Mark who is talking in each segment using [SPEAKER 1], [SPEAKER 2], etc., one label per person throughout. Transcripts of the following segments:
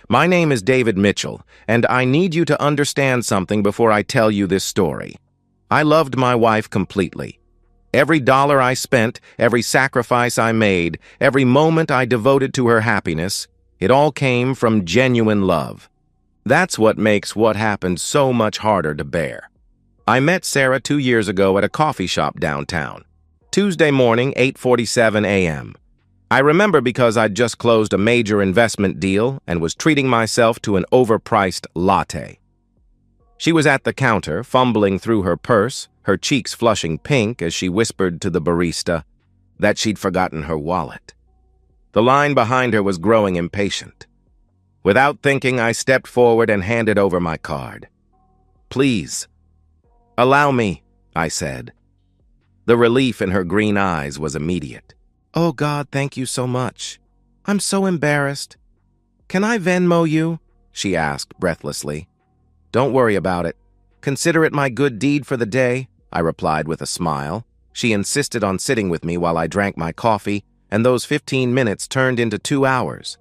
[SPEAKER 1] My name is David Mitchell, and I need you to understand something before I tell you this story. I loved my wife completely. Every dollar I spent, every sacrifice I made, every moment I devoted to her happiness, it all came from genuine love. That's what makes what happened so much harder to bear. I met Sarah 2 years ago at a coffee shop downtown. Tuesday morning, 8:47 a.m. I remember because I'd just closed a major investment deal and was treating myself to an overpriced latte. She was at the counter, fumbling through her purse, her cheeks flushing pink as she whispered to the barista that she'd forgotten her wallet. The line behind her was growing impatient. Without thinking, I stepped forward and handed over my card. "Please, allow me," I said. The relief in her green eyes was immediate. "Oh God, thank you so much. I'm so embarrassed. Can I Venmo you?" she asked breathlessly. "Don't worry about it. Consider it my good deed for the day," I replied with a smile. She insisted on sitting with me while I drank my coffee, and those 15 minutes turned into 2 hours.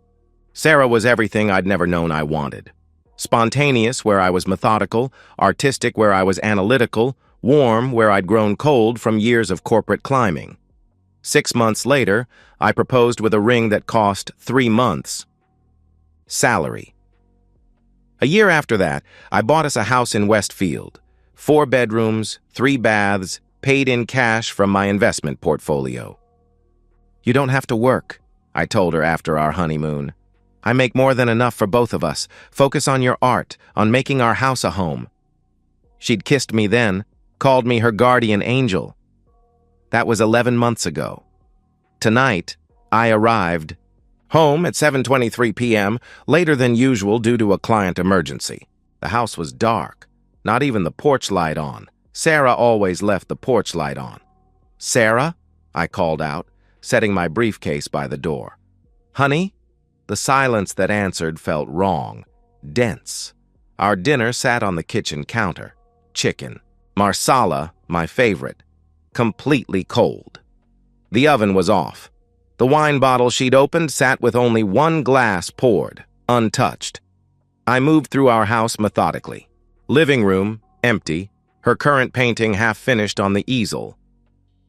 [SPEAKER 1] Sarah was everything I'd never known I wanted. Spontaneous where I was methodical, artistic where I was analytical, warm where I'd grown cold from years of corporate climbing. 6 months later, I proposed with a ring that cost 3 months' salary. A year after that, I bought us a house in Westfield. 4 bedrooms, 3 baths, paid in cash from my investment portfolio. "You don't have to work," I told her after our honeymoon. "I make more than enough for both of us. Focus on your art, on making our house a home." She'd kissed me then, called me her guardian angel. That was 11 months ago. Tonight, I arrived home at 7:23 p.m., later than usual due to a client emergency. The house was dark, not even the porch light on. Sarah always left the porch light on. "Sarah?" I called out, setting my briefcase by the door. "Honey?" The silence that answered felt wrong, dense. Our dinner sat on the kitchen counter. Chicken. Marsala, my favorite. Completely cold. The oven was off. The wine bottle she'd opened sat with only 1 glass poured, untouched. I moved through our house methodically. Living room, empty, her current painting half finished on the easel.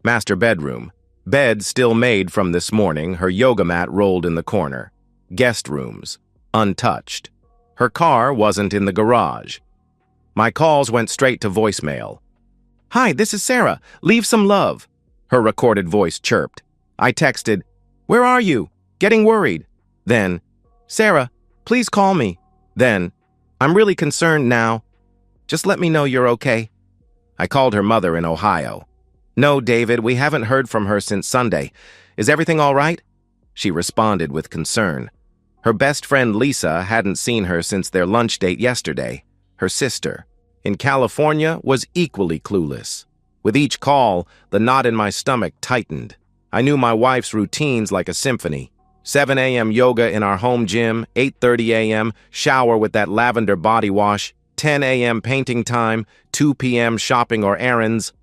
[SPEAKER 1] Master bedroom, bed still made from this morning, her yoga mat rolled in the corner. Guest rooms, untouched. Her car wasn't in the garage. My calls went straight to voicemail. "Hi, this is Sarah. Leave some love," her recorded voice chirped. I texted, "Where are you? Getting worried." Then, "Sarah, please call me." Then, "I'm really concerned now. Just let me know you're okay." I called her mother in Ohio. "No, David, we haven't heard from her since Sunday. Is everything all right?" She responded with concern. Her best friend Lisa hadn't seen her since their lunch date yesterday. Her sister, in California, was equally clueless. With each call, the knot in my stomach tightened. I knew my wife's routines like a symphony. 7 a.m. yoga in our home gym, 8:30 a.m. shower with that lavender body wash, 10 a.m. painting time, 2 p.m. shopping or errands,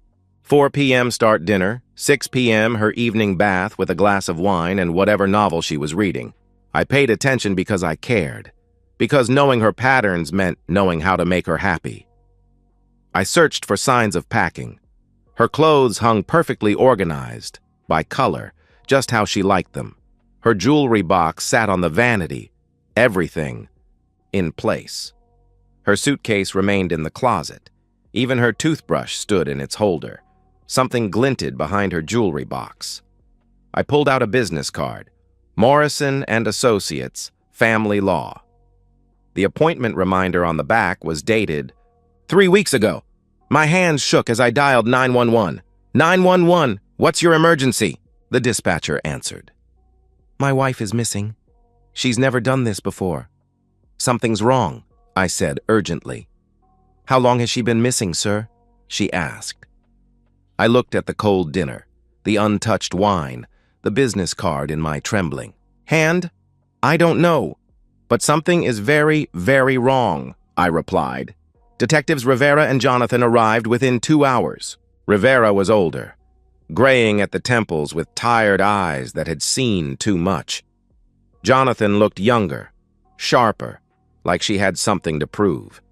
[SPEAKER 1] 4 p.m. start dinner, 6 p.m. her evening bath with a glass of wine and whatever novel she was reading. I paid attention because I cared, because knowing her patterns meant knowing how to make her happy. I searched for signs of packing. Her clothes hung perfectly organized, by color, just how she liked them. Her jewelry box sat on the vanity, everything in place. Her suitcase remained in the closet. Even her toothbrush stood in its holder. Something glinted behind her jewelry box. I pulled out a business card. Morrison and Associates, Family Law. The appointment reminder on the back was dated 3 weeks ago. My hands shook as I dialed 911. 911, what's your emergency? The dispatcher answered. My wife is missing. She's never done this before. Something's wrong, I said urgently. How long has she been missing, sir? She asked. I looked at the cold dinner, the untouched wine, the business card in my trembling hand. I don't know, but something is very, very wrong, I replied. Detectives Rivera and Jonathan arrived within 2 hours. Rivera was older, graying at the temples with tired eyes that had seen too much. Jonathan looked younger, sharper, like she had something to prove.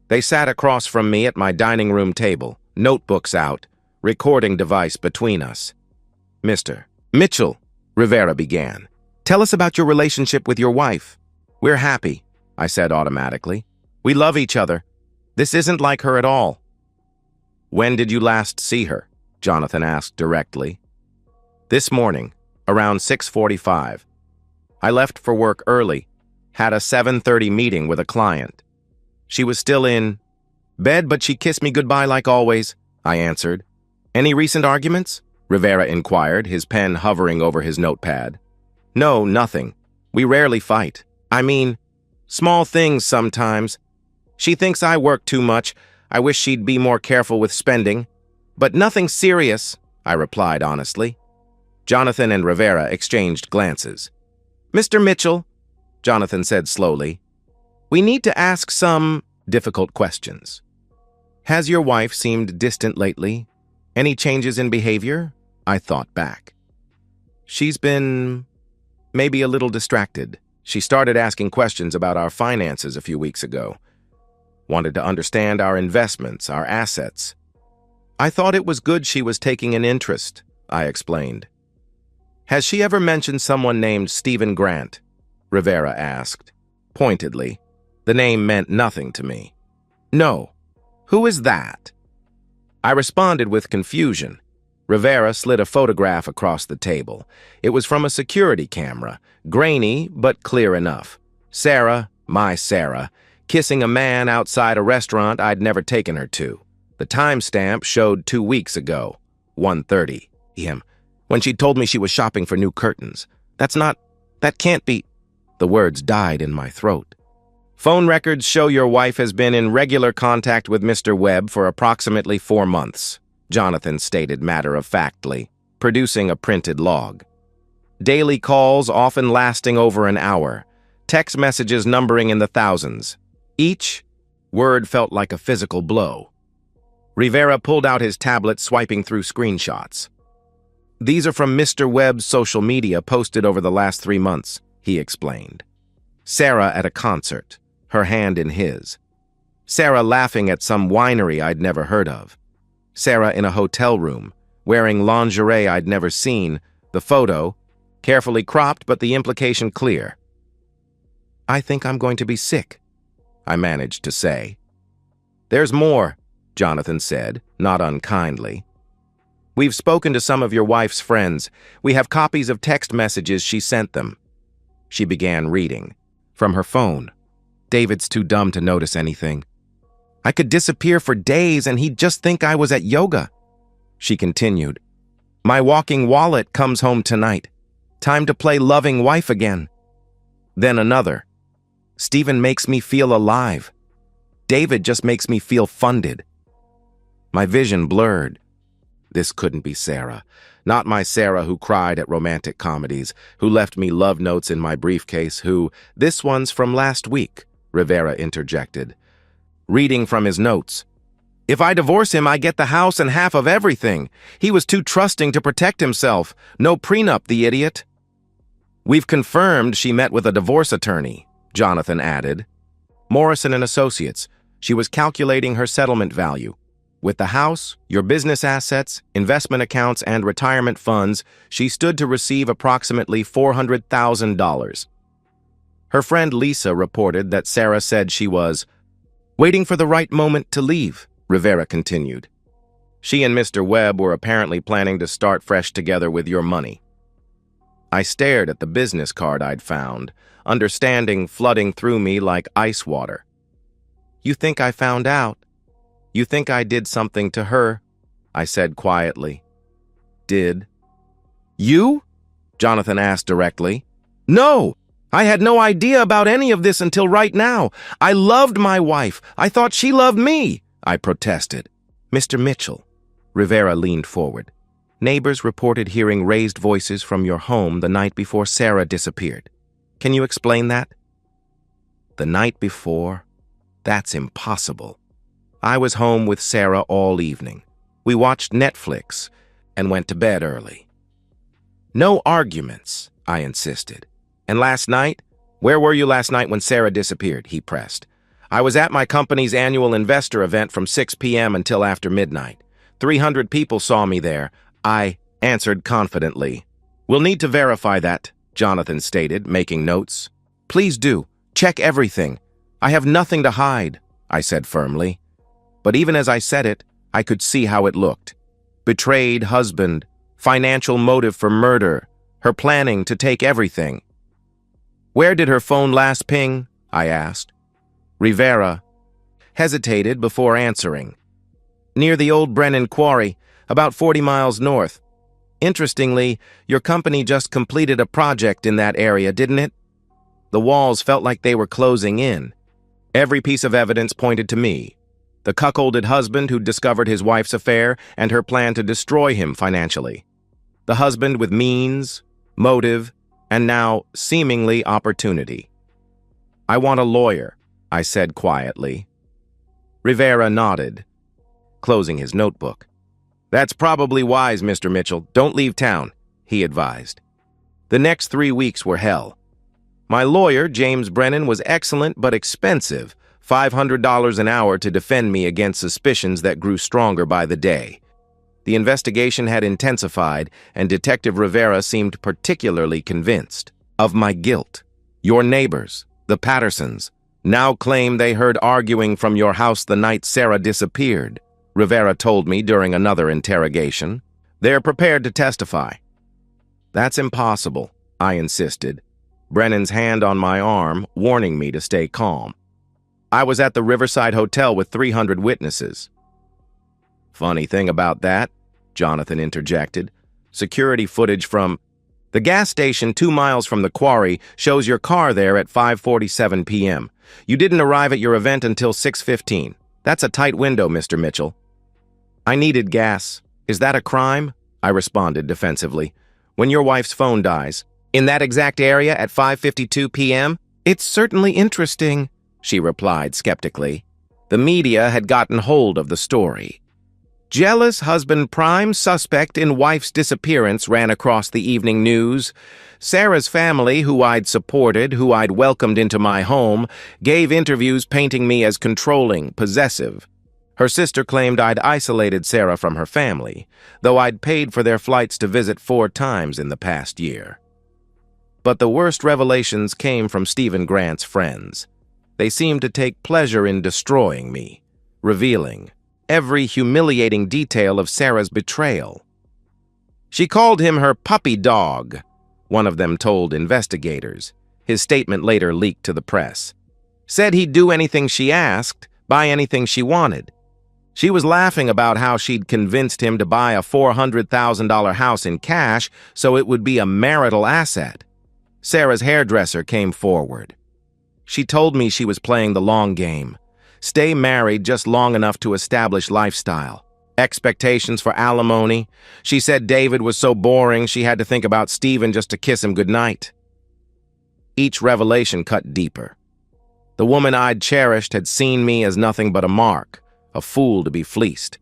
[SPEAKER 1] They sat across from me at my dining room table, notebooks out, recording device between us. "Mr. Mitchell," Rivera began, "tell us about your relationship with your wife." "We're happy," I said automatically. "We love each other. This isn't like her at all." "When did you last see her?" Jonathan asked directly. "This morning, around 6:45. I left for work early, had a 7:30 meeting with a client. She was still in bed, but she kissed me goodbye like always," I answered. "Any recent arguments?" Rivera inquired, his pen hovering over his notepad. "No, nothing. We rarely fight. I mean, small things sometimes. She thinks I work too much. I wish she'd be more careful with spending. But nothing serious," I replied honestly. Jonathan and Rivera exchanged glances. "Mr. Mitchell," Jonathan said slowly, "we need to ask some difficult questions. Has your wife seemed distant lately? Any changes in behavior?" I thought back. "She's been maybe a little distracted. She started asking questions about our finances a few weeks ago. Wanted to understand our investments, our assets. I thought it was good she was taking an interest," I explained. "Has she ever mentioned someone named Stephen Grant?" Rivera asked, pointedly. The name meant nothing to me. "No. Who is that?" I responded with confusion. Rivera slid a photograph across the table. It was from a security camera, grainy but clear enough. Sarah, my Sarah, kissing a man outside a restaurant I'd never taken her to. The timestamp showed 2 weeks ago, 1:30 p.m., when she told me she was shopping for new curtains. That can't be. The words died in my throat. "Phone records show your wife has been in regular contact with Mr. Webb for approximately 4 months, Jonathan stated matter-of-factly, producing a printed log. Daily calls often lasting over an hour, text messages numbering in the thousands. Each word felt like a physical blow. Rivera pulled out his tablet, swiping through screenshots. "These are from Mr. Webb's social media posted over the last 3 months, he explained. Sarah at a concert, her hand in his. Sarah laughing at some winery I'd never heard of. Sarah in a hotel room, wearing lingerie I'd never seen, the photo, carefully cropped but the implication clear. "I think I'm going to be sick," I managed to say. "There's more," Jonathan said, not unkindly. "We've spoken to some of your wife's friends. We have copies of text messages she sent them." She began reading. From her phone. "David's too dumb to notice anything. I could disappear for days and he'd just think I was at yoga." She continued. "My walking wallet comes home tonight. Time to play loving wife again." Then another. "Stephen makes me feel alive. David just makes me feel funded." My vision blurred. This couldn't be Sarah. Not my Sarah who cried at romantic comedies, who left me love notes in my briefcase, "This one's from last week," Rivera interjected. Reading from his notes. "If I divorce him, I get the house and half of everything. He was too trusting to protect himself. No prenup, the idiot." "We've confirmed she met with a divorce attorney," Jonathan added. "Morrison and Associates. She was calculating her settlement value. With the house, your business assets, investment accounts, and retirement funds, she stood to receive approximately $400,000. Her friend Lisa reported that Sarah said she was waiting for the right moment to leave," Rivera continued. "She and Mr. Webb were apparently planning to start fresh together with your money." I stared at the business card I'd found, understanding flooding through me like ice water. "You think I found out? You think I did something to her?" I said quietly. "Did?" "You?" Jonathan asked directly. "No! I had no idea about any of this until right now. I loved my wife. I thought she loved me," I protested. "Mr. Mitchell," Rivera leaned forward. "Neighbors reported hearing raised voices from your home the night before Sarah disappeared. Can you explain that?" The night before? That's impossible. I was home with Sarah all evening. We watched Netflix and went to bed early. "No arguments," I insisted. "And last night, "Where were you last night when Sarah disappeared?" he pressed. "I was at my company's annual investor event from 6 p.m. until after midnight. 300 people saw me there," I answered confidently. "We'll need to verify that," Jonathan stated, making notes. "Please do. Check everything. I have nothing to hide," I said firmly. But even as I said it, I could see how it looked. Betrayed husband, financial motive for murder, her planning to take everything. "Where did her phone last ping?" I asked. Rivera hesitated before answering. "Near the old Brennan Quarry, about 40 miles north. Interestingly, your company just completed a project in that area, didn't it?" The walls felt like they were closing in. Every piece of evidence pointed to me. The cuckolded husband who'd discovered his wife's affair and her plan to destroy him financially. The husband with means, motive, and now, seemingly, opportunity. "I want a lawyer," I said quietly. Rivera nodded, closing his notebook. "That's probably wise, Mr. Mitchell. Don't leave town," he advised. The next 3 weeks were hell. My lawyer, James Brennan, was excellent but expensive, $500 an hour to defend me against suspicions that grew stronger by the day. The investigation had intensified, and Detective Rivera seemed particularly convinced of my guilt. "Your neighbors, the Pattersons, now claim they heard arguing from your house the night Sarah disappeared," Rivera told me during another interrogation. "They're prepared to testify." "That's impossible," I insisted, Brennan's hand on my arm, warning me to stay calm. "I was at the Riverside Hotel with 300 witnesses." "Funny thing about that," Jonathan interjected, "security footage from the gas station 2 miles from the quarry shows your car there at 5:47 p.m. You didn't arrive at your event until 6:15. That's a tight window, Mr. Mitchell." "I needed gas. Is that a crime?" I responded defensively. "When your wife's phone dies, in that exact area at 5:52 p.m.? "It's certainly interesting," she replied skeptically. The media had gotten hold of the story. "Jealous husband prime suspect in wife's disappearance," ran across the evening news. Sarah's family, who I'd supported, who I'd welcomed into my home, gave interviews painting me as controlling, possessive. Her sister claimed I'd isolated Sarah from her family, though I'd paid for their flights to visit 4 times in the past year. But the worst revelations came from Stephen Grant's friends. They seemed to take pleasure in destroying me, revealing every humiliating detail of Sarah's betrayal. "She called him her puppy dog," one of them told investigators. His statement later leaked to the press. "Said he'd do anything she asked, buy anything she wanted." She was laughing about how she'd convinced him to buy a $400,000 house in cash so it would be a marital asset. Sarah's hairdresser came forward. She told me she was playing the long game. Stay married just long enough to establish lifestyle. Expectations for alimony. She said David was so boring she had to think about Stephen just to kiss him goodnight. Each revelation cut deeper. The woman I'd cherished had seen me as nothing but a mark, a fool to be fleeced.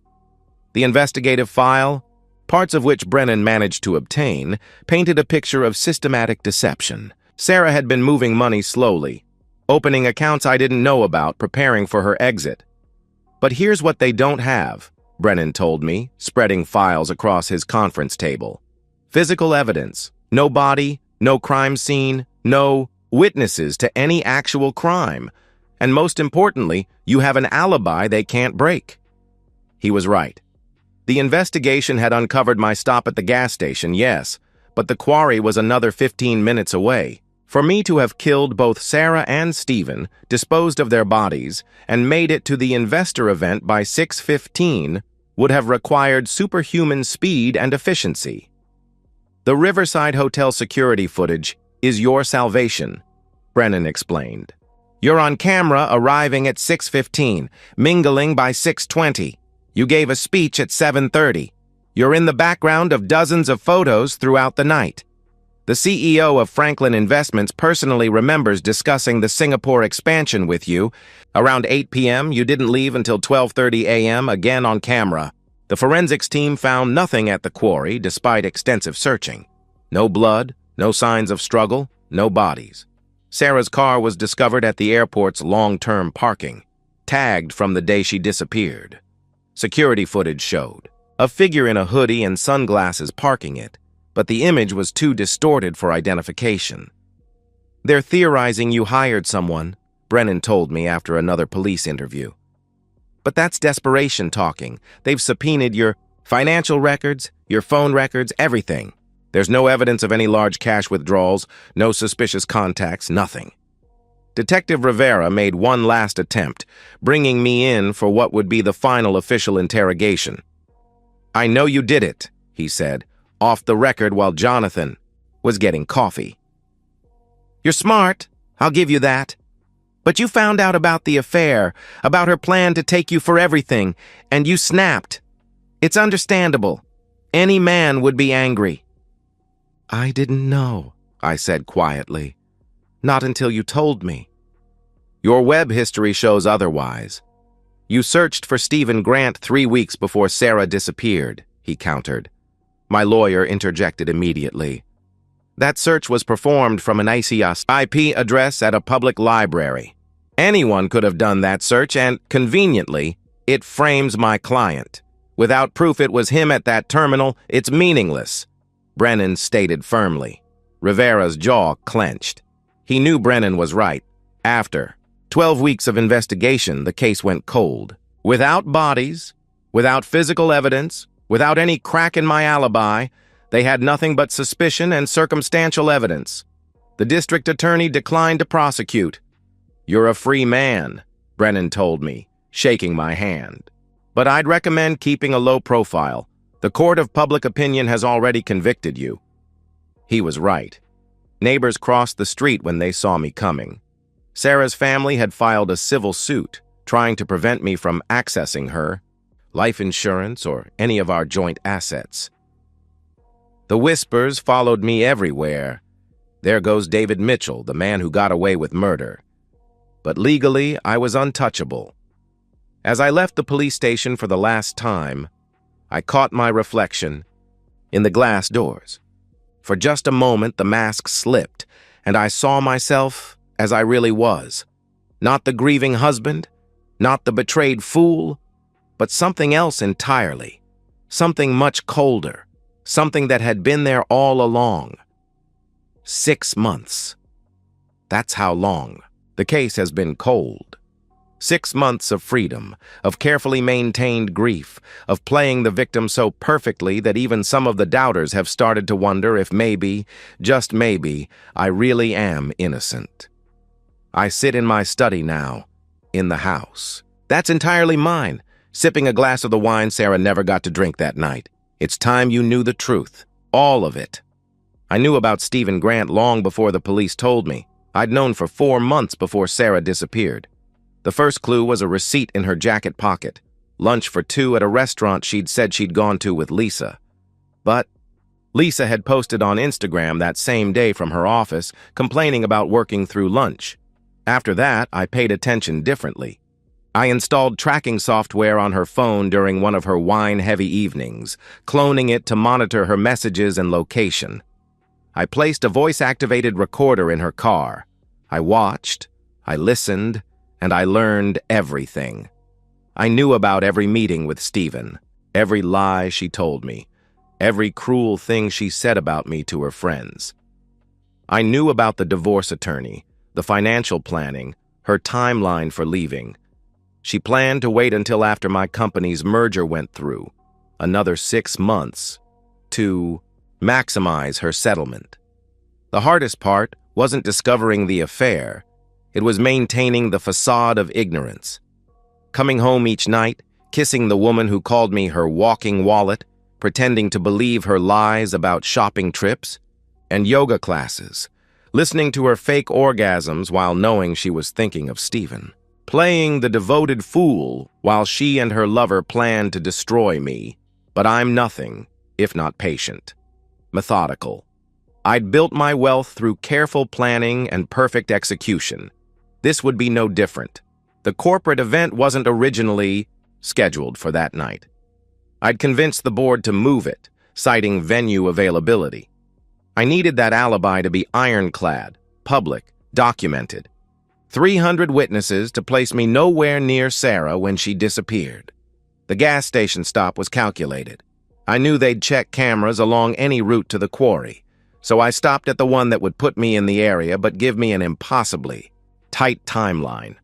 [SPEAKER 1] The investigative file, parts of which Brennan managed to obtain, painted a picture of systematic deception. Sarah had been moving money slowly, opening accounts I didn't know about, preparing for her exit. "But here's what they don't have," Brennan told me, spreading files across his conference table. "Physical evidence. No body, no crime scene, no witnesses to any actual crime. And most importantly, you have an alibi they can't break." He was right. The investigation had uncovered my stop at the gas station, yes, but the quarry was another 15 minutes away. For me to have killed both Sarah and Stephen, disposed of their bodies, and made it to the investor event by 6:15 would have required superhuman speed and efficiency. "The Riverside Hotel security footage is your salvation," Brennan explained. "You're on camera arriving at 6:15, mingling by 6:20. You gave a speech at 7:30. You're in the background of dozens of photos throughout the night. The CEO of Franklin Investments personally remembers discussing the Singapore expansion with you. Around 8 p.m., you didn't leave until 12:30 a.m., again on camera. The forensics team found nothing at the quarry despite extensive searching. No blood, no signs of struggle, no bodies. Sarah's car was discovered at the airport's long-term parking, tagged from the day she disappeared. Security footage showed a figure in a hoodie and sunglasses parking it, but the image was too distorted for identification. "They're theorizing you hired someone," Brennan told me after another police interview. "But that's desperation talking. They've subpoenaed your financial records, your phone records, everything. There's no evidence of any large cash withdrawals, no suspicious contacts, nothing." Detective Rivera made one last attempt, bringing me in for what would be the final official interrogation. "I know you did it," he said, off the record while Jonathan was getting coffee. "You're smart, I'll give you that. But you found out about the affair, about her plan to take you for everything, and you snapped. It's understandable. Any man would be angry." "I didn't know," I said quietly. "Not until you told me." "Your web history shows otherwise. You searched for Stephen Grant 3 weeks before Sarah disappeared," he countered. My lawyer interjected immediately. "That search was performed from an ICS IP address at a public library. Anyone could have done that search, and, conveniently, it frames my client. Without proof it was him at that terminal, it's meaningless," Brennan stated firmly. Rivera's jaw clenched. He knew Brennan was right. After 12 weeks of investigation, the case went cold. Without bodies, without physical evidence, without any crack in my alibi, they had nothing but suspicion and circumstantial evidence. The district attorney declined to prosecute. "You're a free man," Brennan told me, shaking my hand. "But I'd recommend keeping a low profile. The court of public opinion has already convicted you." He was right. Neighbors crossed the street when they saw me coming. Sarah's family had filed a civil suit, trying to prevent me from accessing her, life insurance, or any of our joint assets. The whispers followed me everywhere. "There goes David Mitchell, the man who got away with murder." But legally, I was untouchable. As I left the police station for the last time, I caught my reflection in the glass doors. For just a moment, the mask slipped, and I saw myself as I really was. Not the grieving husband, not the betrayed fool, but something else entirely. Something much colder, something that had been there all along. 6 months. That's how long. The case has been cold. 6 months of freedom, of carefully maintained grief, of playing the victim so perfectly that even some of the doubters have started to wonder if maybe, just maybe, I really am innocent. I sit in my study now, in the house. That's entirely mine, sipping a glass of the wine Sarah never got to drink that night. It's time you knew the truth, all of it. I knew about Stephen Grant long before the police told me. I'd known for 4 months before Sarah disappeared. The first clue was a receipt in her jacket pocket, lunch for 2 at a restaurant she'd said she'd gone to with Lisa. But Lisa had posted on Instagram that same day from her office, complaining about working through lunch. After that, I paid attention differently. I installed tracking software on her phone during one of her wine-heavy evenings, cloning it to monitor her messages and location. I placed a voice-activated recorder in her car. I watched, I listened, and I learned everything. I knew about every meeting with Stephen, every lie she told me, every cruel thing she said about me to her friends. I knew about the divorce attorney, the financial planning, her timeline for leaving. She planned to wait until after my company's merger went through, another 6 months, to maximize her settlement. The hardest part wasn't discovering the affair. It was maintaining the facade of ignorance. Coming home each night, kissing the woman who called me her walking wallet, pretending to believe her lies about shopping trips, and yoga classes, listening to her fake orgasms while knowing she was thinking of Stephen. Playing the devoted fool while she and her lover planned to destroy me. But I'm nothing, if not patient. Methodical. I'd built my wealth through careful planning and perfect execution. This would be no different. The corporate event wasn't originally scheduled for that night. I'd convinced the board to move it, citing venue availability. I needed that alibi to be ironclad, public, Documented. 300 witnesses to place me nowhere near Sarah when she disappeared. The gas station stop was calculated. I knew they'd check cameras along any route to the quarry, so I stopped at the one that would put me in the area but give me an impossibly tight timeline.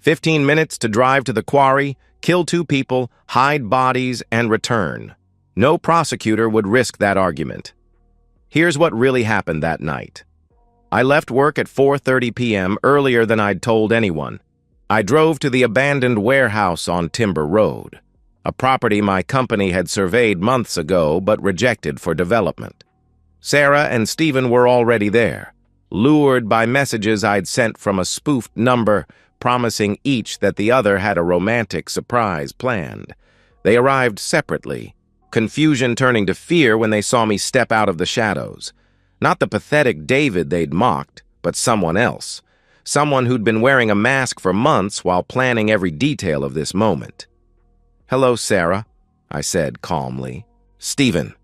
[SPEAKER 1] 15 minutes to drive to the quarry, kill 2 people, hide bodies, and return. No prosecutor would risk that argument. Here's what really happened that night. I left work at 4:30 p.m. earlier than I'd told anyone. I drove to the abandoned warehouse on Timber Road, a property my company had surveyed months ago but rejected for development. Sarah and Stephen were already there, lured by messages I'd sent from a spoofed number promising each that the other had a romantic surprise planned. They arrived separately, confusion turning to fear when they saw me step out of the shadows. Not the pathetic David they'd mocked, but someone else. Someone who'd been wearing a mask for months while planning every detail of this moment. "Hello, Sarah," I said calmly. "Stephen."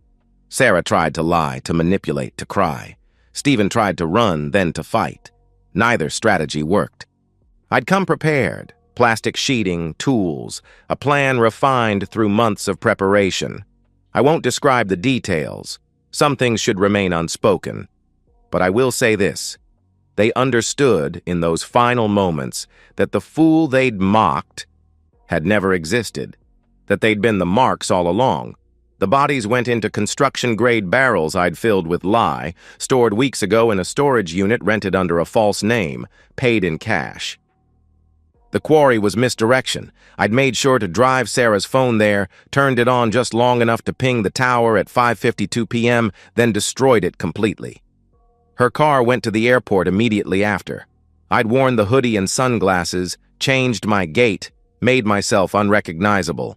[SPEAKER 1] Sarah tried to lie, to manipulate, to cry. Stephen tried to run, then to fight. Neither strategy worked. I'd come prepared. Plastic sheeting, tools, a plan refined through months of preparation. I won't describe the details. Some things should remain unspoken. But I will say this. They understood in those final moments that the fool they'd mocked had never existed, that they'd been the marks all along. The bodies went into construction-grade barrels I'd filled with lye, stored weeks ago in a storage unit rented under a false name, paid in cash. The quarry was misdirection. I'd made sure to drive Sarah's phone there, turned it on just long enough to ping the tower at 5:52 p.m., then destroyed it completely. Her car went to the airport immediately after. I'd worn the hoodie and sunglasses, changed my gait, made myself unrecognizable.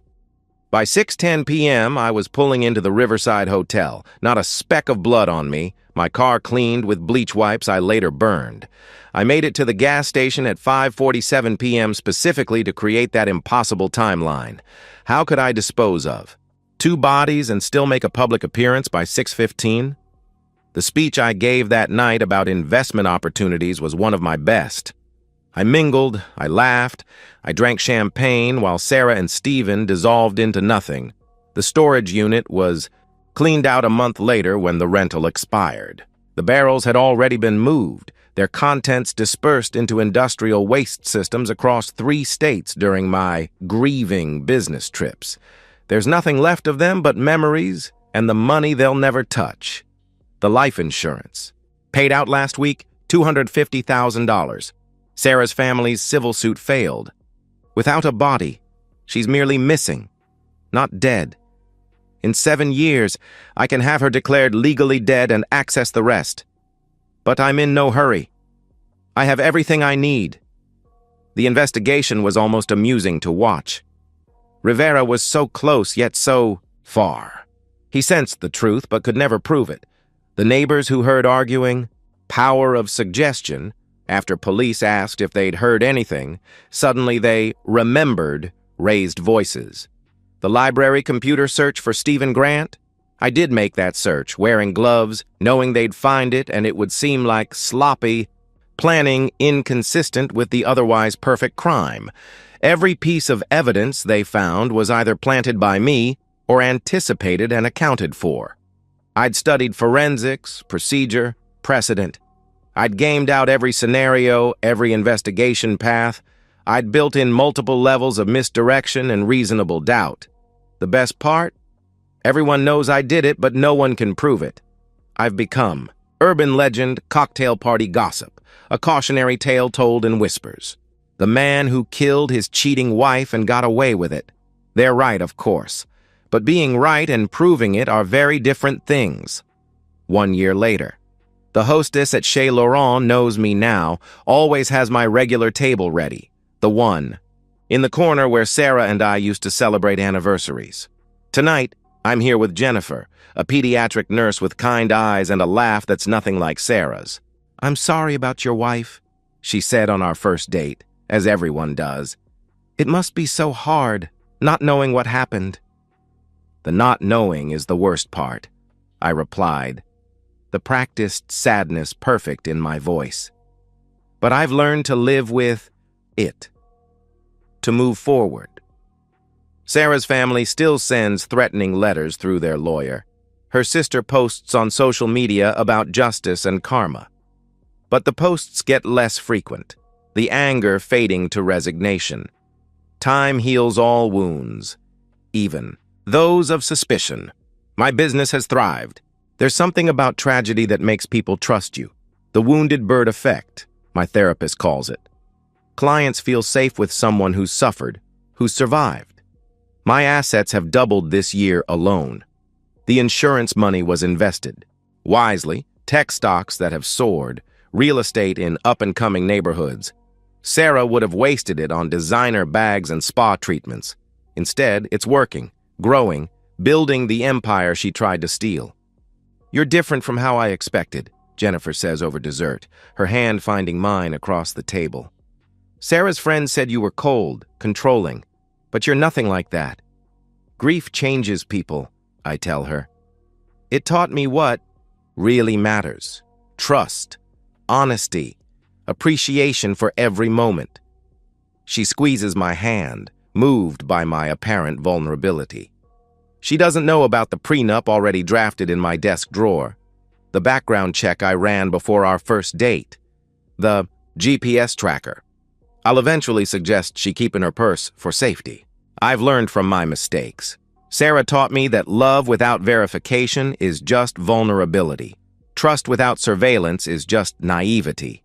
[SPEAKER 1] By 6:10 p.m., I was pulling into the Riverside Hotel, not a speck of blood on me, my car cleaned with bleach wipes I later burned. I made it to the gas station at 5:47 p.m. specifically to create that impossible timeline. How could I dispose of 2 bodies and still make a public appearance by 6:15? The speech I gave that night about investment opportunities was one of my best. I mingled, I laughed, I drank champagne while Sarah and Stephen dissolved into nothing. The storage unit was cleaned out a month later when the rental expired. The barrels had already been moved, their contents dispersed into industrial waste systems across 3 states during my grieving business trips. There's nothing left of them but memories and the money they'll never touch. The life insurance. Paid out last week, $250,000. Sarah's family's civil suit failed. Without a body, she's merely missing, not dead. In 7 years, I can have her declared legally dead and access the rest. But I'm in no hurry. I have everything I need. The investigation was almost amusing to watch. Rivera was so close yet so far. He sensed the truth but could never prove it. The neighbors who heard arguing, power of suggestion, after police asked if they'd heard anything, suddenly they remembered raised voices. The library computer search for Stephen Grant? I did make that search, wearing gloves, knowing they'd find it and it would seem like sloppy planning inconsistent with the otherwise perfect crime. Every piece of evidence they found was either planted by me or anticipated and accounted for. I'd studied forensics, procedure, precedent. I'd gamed out every scenario, every investigation path. I'd built in multiple levels of misdirection and reasonable doubt. The best part? Everyone knows I did it, but no one can prove it. I've become urban legend, cocktail party gossip, a cautionary tale told in whispers. The man who killed his cheating wife and got away with it. They're right, of course. But being right and proving it are very different things. 1 year later. The hostess at Chez Laurent knows me now, always has my regular table ready. The one. In the corner where Sarah and I used to celebrate anniversaries. Tonight, I'm here with Jennifer, a pediatric nurse with kind eyes and a laugh that's nothing like Sarah's. "I'm sorry about your wife," she said on our first date, as everyone does. "It must be so hard, not knowing what happened." "The not knowing is the worst part," I replied, the practiced sadness perfect in my voice. but I've learned to live with it, to move forward. Sarah's family still sends threatening letters through their lawyer. Her sister posts on social media about justice and karma. But the posts get less frequent, the anger fading to resignation. Time heals all wounds, even those of suspicion. My business has thrived. There's something about tragedy that makes people trust you. The wounded bird effect, my therapist calls it. Clients feel safe with someone who's suffered, who's survived. My assets have doubled this year alone. The insurance money was invested. Wisely, tech stocks that have soared, real estate in up-and-coming neighborhoods. Sarah would have wasted it on designer bags and spa treatments. Instead, it's working, growing, building the empire she tried to steal. You're different from how I expected, Jennifer says over dessert, her hand finding mine across the table. Sarah's friend said you were cold, controlling, but you're nothing like that. Grief changes people, I tell her. It taught me what really matters: trust, honesty, appreciation for every moment. She squeezes my hand, moved by my apparent vulnerability. She doesn't know about the prenup already drafted in my desk drawer, the background check I ran before our first date, the GPS tracker. I'll eventually suggest she keep in her purse for safety. I've learned from my mistakes. Sarah taught me that love without verification is just vulnerability. Trust without surveillance is just naivety.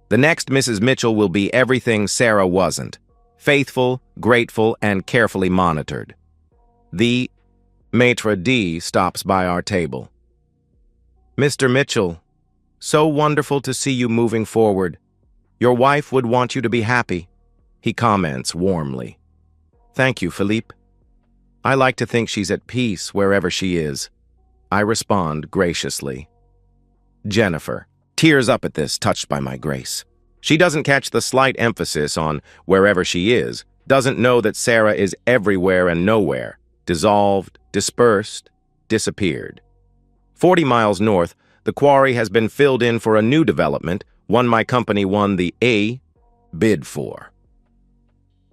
[SPEAKER 1] The next Mrs. Mitchell will be everything Sarah wasn't: faithful, grateful, and carefully monitored. The maitre d' stops by our table. Mr. Mitchell, so wonderful to see you moving forward. Your wife would want you to be happy, he comments warmly. Thank you, Philippe. I like to think she's at peace wherever she is. I respond graciously. Jennifer tears up at this, touched by my grace. She doesn't catch the slight emphasis on wherever she is, doesn't know that Sarah is everywhere and nowhere, dissolved, dispersed, disappeared. 40 miles north, the quarry has been filled in for a new development, one my company won the A bid for.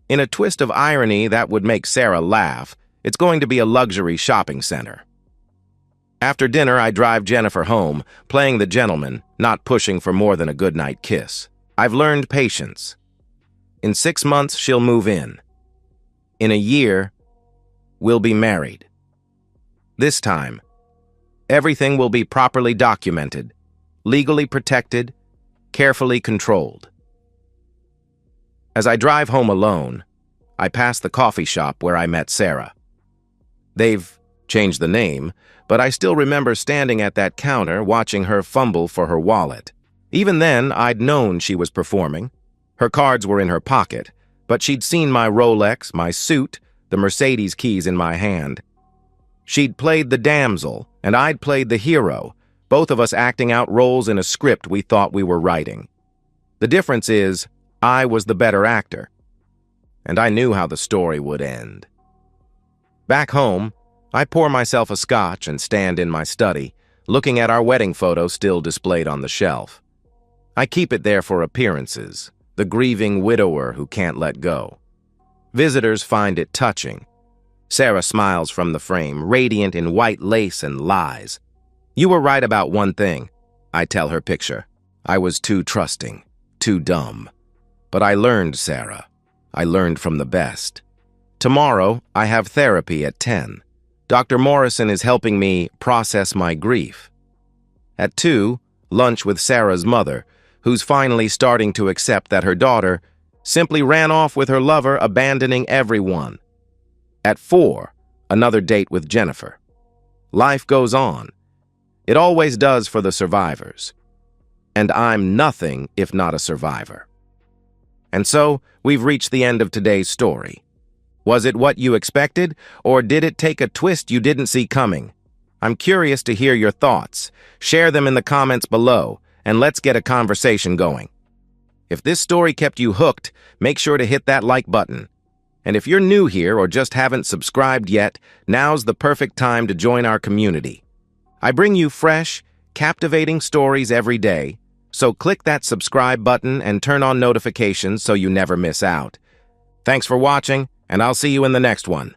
[SPEAKER 1] In a twist of irony that would make Sarah laugh, it's going to be a luxury shopping center. After dinner, I drive Jennifer home, playing the gentleman, not pushing for more than a goodnight kiss. I've learned patience. In 6 months, she'll move in. In a year, we'll be married. This time, everything will be properly documented, legally protected, carefully controlled. As I drive home alone, I pass the coffee shop where I met Sarah. They've changed the name, but I still remember standing at that counter watching her fumble for her wallet. Even then, I'd known she was performing. Her cards were in her pocket, but she'd seen my Rolex, my suit, the Mercedes keys in my hand. She'd played the damsel, and I'd played the hero, both of us acting out roles in a script we thought we were writing. The difference is, I was the better actor, and I knew how the story would end. Back home, I pour myself a scotch and stand in my study, looking at our wedding photo still displayed on the shelf. I keep it there for appearances, the grieving widower who can't let go. Visitors find it touching. Sarah smiles from the frame, radiant in white lace and lies. You were right about one thing, I tell her picture. I was too trusting, too dumb. But I learned, Sarah. I learned from the best. Tomorrow, I have therapy at 10. Dr. Morrison is helping me process my grief. At 2, lunch with Sarah's mother, who's finally starting to accept that her daughter simply ran off with her lover, abandoning everyone. At 4, another date with Jennifer. Life goes on. It always does for the survivors. And I'm nothing if not a survivor. And so, we've reached the end of today's story. Was it what you expected, or did it take a twist you didn't see coming? I'm curious to hear your thoughts. Share them in the comments below, and let's get a conversation going. If this story kept you hooked, make sure to hit that like button. And if you're new here or just haven't subscribed yet, now's the perfect time to join our community. I bring you fresh, captivating stories every day, So click that subscribe button and turn on notifications so you never miss out. Thanks for watching, and I'll see you in the next one.